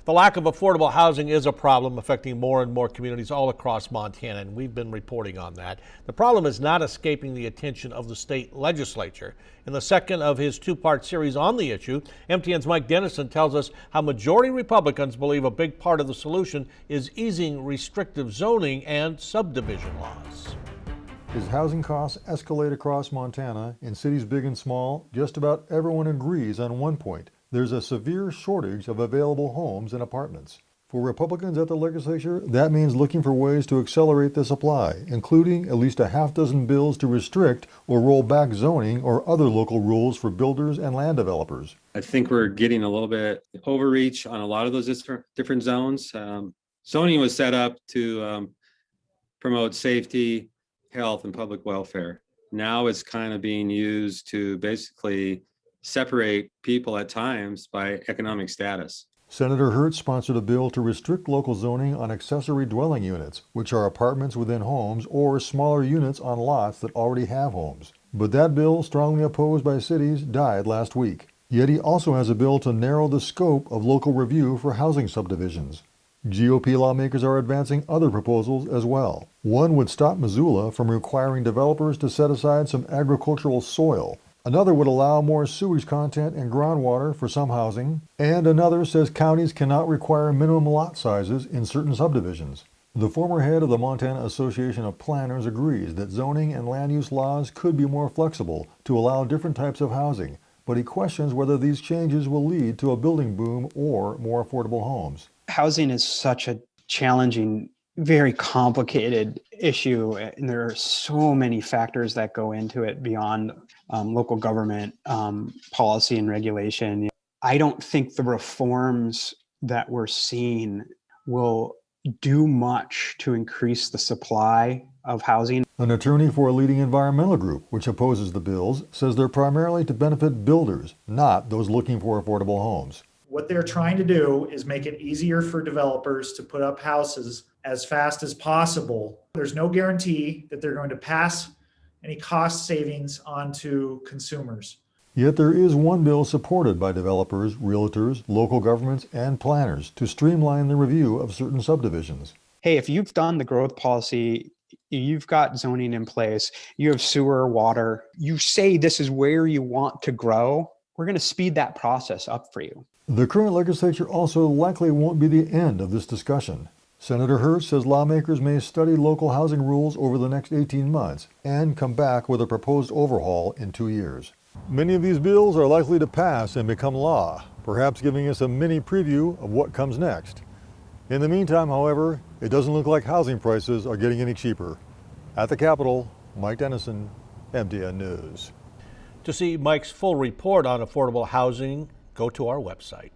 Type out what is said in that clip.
The lack of affordable housing is a problem affecting more and more communities all across Montana, and we've been reporting on that. The problem is not escaping the attention of the state legislature. In the second of his two-part series on the issue, MTN's Mike Dennison tells us how majority Republicans believe a big part of the solution is easing restrictive zoning and subdivision laws. As housing costs escalate across Montana, in cities big and small, just about everyone agrees on one point. There's a severe shortage of available homes and apartments. For Republicans at the legislature, that means looking for ways to accelerate the supply, including at least a half dozen bills to restrict or roll back zoning or other local rules for builders and land developers. I think we're getting a little bit overreach on a lot of those different zones. Zoning was set up to promote safety, health, and public welfare. Now it's kind of being used to basically separate people at times by economic status. Senator Hertz sponsored a bill to restrict local zoning on accessory dwelling units, which are apartments within homes or smaller units on lots that already have homes. But that bill, strongly opposed by cities, died last week. Yet he also has a bill to narrow the scope of local review for housing subdivisions. GOP lawmakers are advancing other proposals as well. One would stop Missoula from requiring developers to set aside some agricultural soil. Another would allow more sewage content and groundwater for some housing. And another says counties cannot require minimum lot sizes in certain subdivisions. The former head of the Montana Association of Planners agrees that zoning and land use laws could be more flexible to allow different types of housing, but he questions whether these changes will lead to a building boom or more affordable homes. Housing is such a challenging, very complicated issue, and there are so many factors that go into it beyond local government policy and regulation. I don't think the reforms that we're seeing will do much to increase the supply of housing. An attorney for a leading environmental group, which opposes the bills, says they're primarily to benefit builders, not those looking for affordable homes. What they're trying to do is make it easier for developers to put up houses as fast as possible. There's no guarantee that they're going to pass any cost savings on to consumers. Yet there is one bill supported by developers, realtors, local governments, and planners to streamline the review of certain subdivisions. Hey, if you've done the growth policy, you've got zoning in place, you have sewer, water, you say this is where you want to grow, we're going to speed that process up for you. The current legislature also likely won't be the end of this discussion. Senator Hertz says lawmakers may study local housing rules over the next 18 months and come back with a proposed overhaul in 2 years. Many of these bills are likely to pass and become law, perhaps giving us a mini preview of what comes next. In the meantime, however, it doesn't look like housing prices are getting any cheaper. At the Capitol, Mike Dennison, MTN News. To see Mike's full report on affordable housing, go to our website.